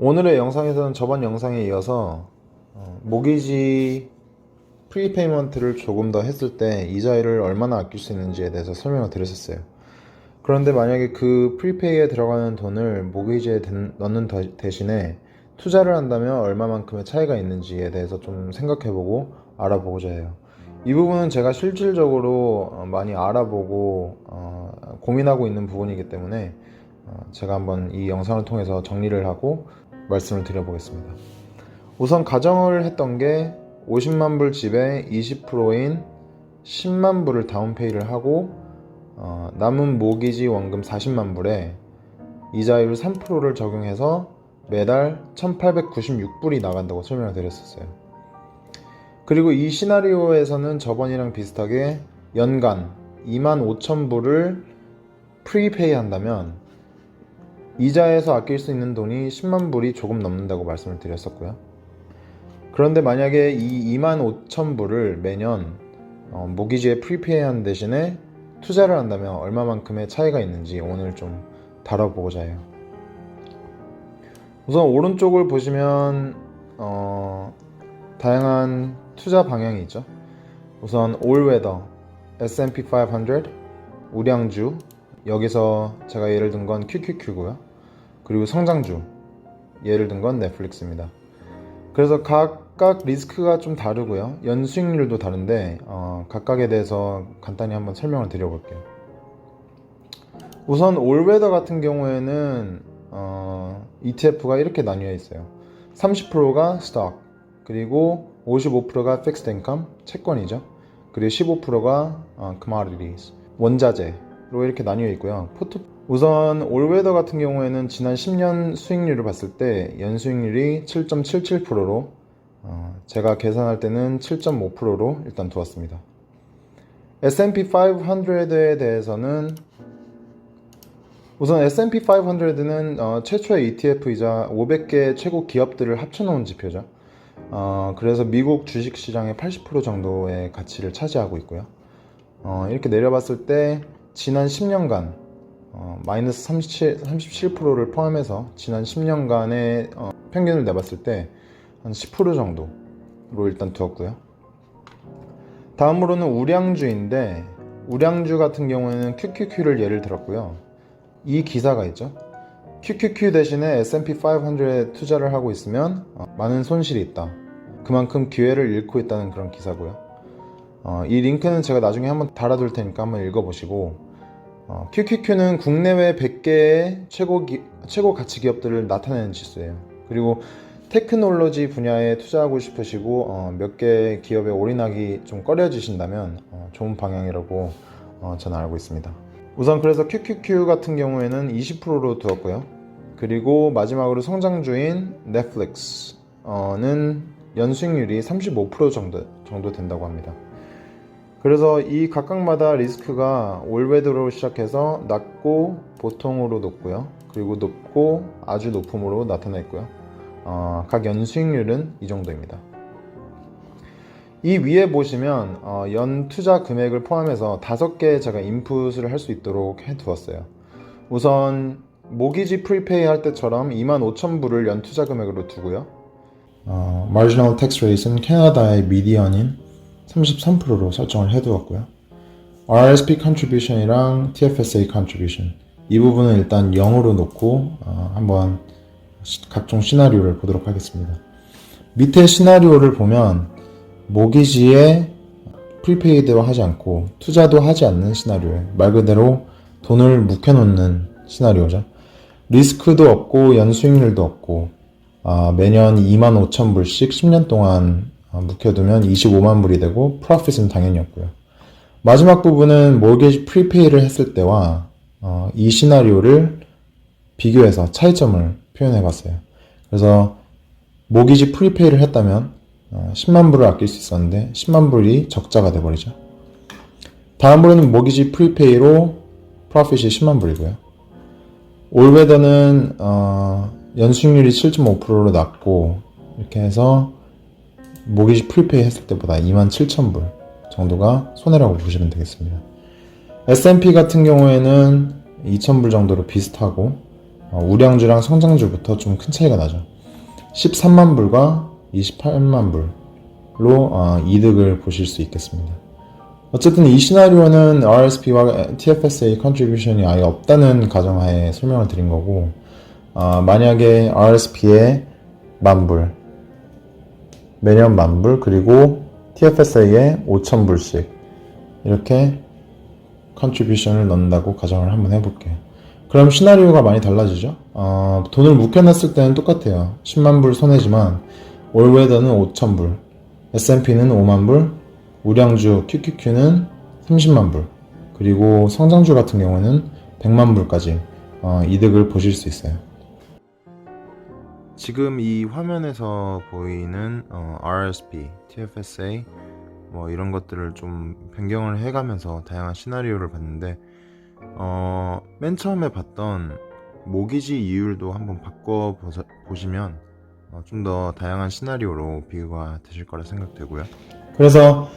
오늘의 영상에서는 저번 영상에 이어서 모기지 프리페이먼트를 조금 더 했을 때 이자율을 얼마나 아낄 수 있는지에 대해서 설명을 드렸었어요. 그런데 만약에 그 프리페이에 들어가는 돈을 모기지에 넣는 대신에 투자를 한다면 얼마만큼의 차이가 있는지에 대해서 좀 생각해보고 알아보고자 해요. 이 부분은 제가 실질적으로 많이 알아보고 고민하고 있는 부분이기 때문에 제가 한번 이 영상을 통해서 정리를 하고 말씀을 드려보겠습니다. 우선 가정을 했던 게 50만 불 집에 20%인 10만 불을 다운페이를 하고 남은 모기지 원금 40만 불에 이자율 3%를 적용해서 매달 1896불이 나간다고 설명을 드렸었어요. 그리고 이 시나리오에서는 저번이랑 비슷하게 연간 25,000불을 프리페이 한다면 이자에서 아낄 수 있는 돈이 10만 불이 조금 넘는다고 말씀을 드렸었고요. 그런데 만약에 이 25,000불을 매년 모기지에 프리페이 하는 대신에 투자를 한다면 얼마만큼의 차이가 있는지 오늘 좀 다뤄보고자 해요. 우선 오른쪽을 보시면 다양한 투자 방향이 있죠. 우선 올웨더, S&P 500, 우량주, 여기서 제가 예를 든 건 QQQ고요. 그리고 성장주, 예를 든 건 넷플릭스입니다. 그래서 각각 리스크가 좀 다르고요. 연수익률도 다른데 각각에 대해서 간단히 한번 설명을 드려볼게요. 우선 올웨더 같은 경우에는 ETF가 이렇게 나뉘어 있어요. 30%가 스톡, 그리고 55%가 픽스드 인컴, 채권이죠. 그리고 15%가 commodities, 원자재로 이렇게 나뉘어 있고요. 우선 올웨더 같은 경우에는 지난 10년 수익률을 봤을 때 연수익률이 7.77%로 제가 계산할 때는 7.5%로 일단 두었습니다. S&P 500에 대해서는 우선 S&P 500는 최초의 ETF이자 500개 최고 기업들을 합쳐놓은 지표죠. 그래서 미국 주식시장의 80% 정도의 가치를 차지하고 있고요. 이렇게 내려봤을 때 지난 10년간 마이너스 37%를 포함해서 지난 10년간의 평균을 내봤을 때 한 10% 정도로 일단 두었고요. 다음으로는 우량주인데 우량주 같은 경우에는 QQQ를 예를 들었고요. 이 기사가 있죠. QQQ 대신에 S&P 500에 투자를 하고 있으면 많은 손실이 있다. 그만큼 기회를 잃고 있다는 그런 기사고요. 이 링크는 제가 나중에 한번 달아둘 테니까 한번 읽어보시고 QQQ는 국내외 100개의 최고 가치 기업들을 나타내는 지수예요. 그리고 테크놀로지 분야에 투자하고 싶으시고 몇 개 기업에 올인하기 좀 꺼려지신다면 좋은 방향이라고 저는 알고 있습니다. 우선 그래서 QQQ 같은 경우에는 20%로 두었고요. 그리고 마지막으로 성장주인 넷플릭스는 연수익률이 35% 정도 된다고 합니다. 그래서 이 각각마다 리스크가 올웨더로 시작해서 낮고 보통으로 높고요. 그리고 높고 아주 높음으로 나타나 있고요. 각 연수익률은 이 정도입니다. 이 위에 보시면 연 투자 금액을 포함해서 5개 제가 인풋을 할 수 있도록 해 두었어요. 우선 모기지 프리페이 할 때처럼 25,000불을 연 투자 금액으로 두고요. Marginal Tax Rate은 캐나다의 미디언인 33%로 설정을 해두었고요. RSP Contribution이랑 TFSA Contribution 이 부분은 일단 0으로 놓고 한번 각종 시나리오를 보도록 하겠습니다. 밑에 시나리오를 보면 모기지에 프리페이드로 하지 않고 투자도 하지 않는 시나리오예요. 말 그대로 돈을 묵혀놓는 시나리오죠. 리스크도 없고 연수익률도 없고 매년 25,000불씩 10년 동안 묵혀두면 25만 불이 되고 프로핏은 당연히 없고요. 마지막 부분은 모기지 프리페이를 했을 때와 이 시나리오를 비교해서 차이점을 표현해봤어요. 그래서 모기지 프리페이를 했다면 10만 불을 아낄 수 있었는데 10만 불이 적자가 돼버리죠. 다음으로는 모기지 프리페이로 프로핏이 10만 불이고요. 올웨더는 연수익률이 7.5%로 낮고 이렇게 해서 모기지 프리페이 했을 때보다 27,000불 정도가 손해라고 보시면 되겠습니다. S&P 같은 경우에는 2,000불 정도로 비슷하고 우량주랑 성장주부터 좀 큰 차이가 나죠. 13만 불과 28만 불로 이득을 보실 수 있겠습니다. 어쨌든 이 시나리오는 RSP와 TFSA 컨트리뷰션이 아예 없다는 가정하에 설명을 드린 거고, 만약에 RSP에 만불, 매년 만불, 그리고 TFSA에 5,000불씩 이렇게 컨트리뷰션을 넣는다고 가정을 한번 해볼게요. 그럼 시나리오가 많이 달라지죠? 돈을 묵혀놨을 때는 똑같아요. 10만불 손해지만 올웨더는 5,000불, S&P는 5만불, 우량주 QQQ는 30만불, 그리고 성장주 같은 경우는 100만불까지 이득을 보실 수 있어요. 지금 이 화면에서 보이는 RSP, TFSA 뭐 이런 것들을 좀 변경을 해가면서 다양한 시나리오를 봤는데, 맨 처음에 봤던 모기지 이율도 한번 바꿔 보시면 좀 더 다양한 시나리오로 비교가 되실 거라 생각되고요. 그래서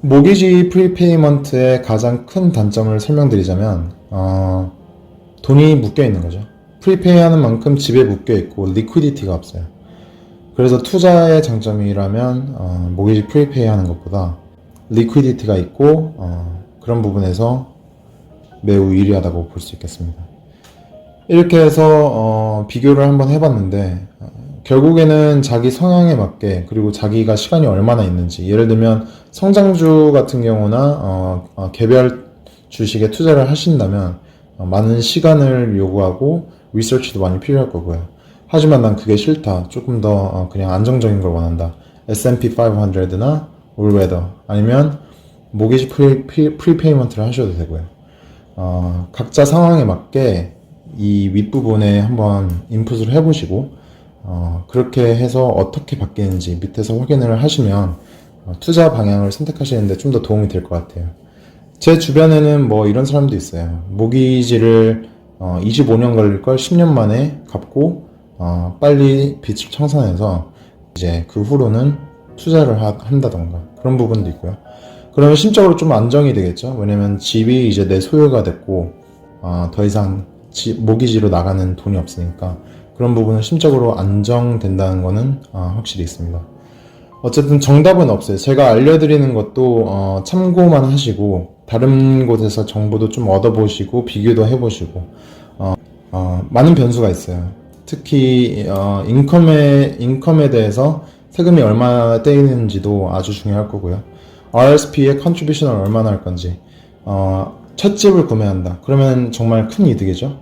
모기지 프리페이먼트의 가장 큰 단점을 설명드리자면, 돈이 묶여 있는 거죠. 프리페이 하는 만큼 집에 묶여 있고 리퀴디티가 없어요. 그래서 투자의 장점이라면 모기지 프리페이 하는 것보다 리퀴디티가 있고 그런 부분에서 매우 유리하다고 볼 수 있겠습니다. 이렇게 해서 비교를 한번 해봤는데, 결국에는 자기 성향에 맞게, 그리고 자기가 시간이 얼마나 있는지, 예를 들면 성장주 같은 경우나 개별 주식에 투자를 하신다면 많은 시간을 요구하고 리서치도 많이 필요할 거고요. 하지만 난 그게 싫다, 조금 더 그냥 안정적인 걸 원한다, S&P 500나 올웨더 아니면 모기지 프리페이먼트를 하셔도 되고요. 각자 상황에 맞게 이 윗부분에 한번 인풋을 해보시고, 그렇게 해서 어떻게 바뀌는지 밑에서 확인을 하시면 투자 방향을 선택하시는데 좀 더 도움이 될 것 같아요. 제 주변에는 뭐 이런 사람도 있어요. 모기지를 25년 걸릴 걸 10년 만에 갚고 빨리 빚을 청산해서 이제 그 후로는 투자를 한다던가 그런 부분도 있고요. 그러면 심적으로 좀 안정이 되겠죠. 왜냐면 집이 이제 내 소유가 됐고 더 이상 모기지로 나가는 돈이 없으니까 그런 부분은 심적으로 안정된다는 거는 확실히 있습니다. 어쨌든 정답은 없어요. 제가 알려드리는 것도 참고만 하시고 다른 곳에서 정보도 좀 얻어보시고 비교도 해보시고 많은 변수가 있어요. 특히 인컴에 대해서 세금이 얼마나 떼이는지도 아주 중요할 거고요. RSP의 컨트리뷰션을 얼마나 할 건지, 첫 집을 구매한다. 그러면 정말 큰 이득이죠.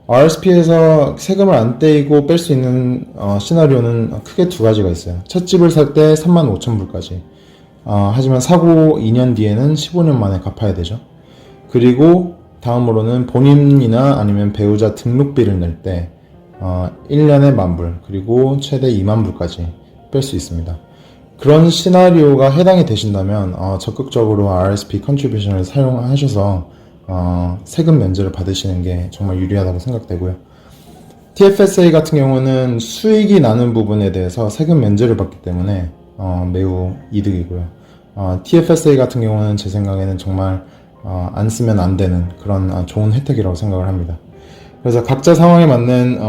RSP에서 세금을 안 떼이고 뺄 수 있는 시나리오는 크게 두 가지가 있어요. 첫 집을 살 때 35,000불까지. 하지만 사고 2년 뒤에는 15년 만에 갚아야 되죠. 그리고 다음으로는 본인이나 아니면 배우자 등록비를 낼 때 1년에 10,000불, 그리고 최대 20,000불까지 뺄 수 있습니다. 그런 시나리오가 해당이 되신다면 적극적으로 RSP 컨트리뷰션을 사용하셔서 세금 면제를 받으시는 게 정말 유리하다고 생각되고요. TFSA 같은 경우는 수익이 나는 부분에 대해서 세금 면제를 받기 때문에 매우 이득이고요. TFSA 같은 경우는 제 생각에는 정말 안 쓰면 안 되는 그런 좋은 혜택이라고 생각을 합니다. 그래서 각자 상황에 맞는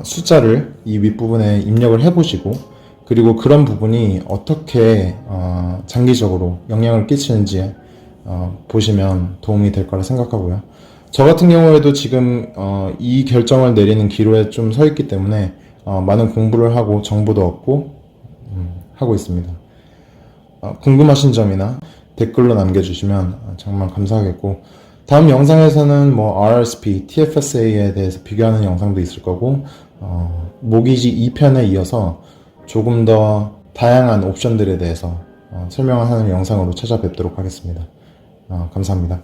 숫자를 이 윗부분에 입력을 해보시고, 그리고 그런 부분이 어떻게 장기적으로 영향을 끼치는지 보시면 도움이 될 거라 생각하고요. 저 같은 경우에도 지금 이 결정을 내리는 기로에 좀 서 있기 때문에 많은 공부를 하고 정보도 얻고 하고 있습니다. 궁금하신 점이나 댓글로 남겨주시면 정말 감사하겠고, 다음 영상에서는 뭐 RSP, TFSA에 대해서 비교하는 영상도 있을 거고, 모기지 2편에 이어서 조금 더 다양한 옵션들에 대해서 설명하는 영상으로 찾아뵙도록 하겠습니다. 감사합니다.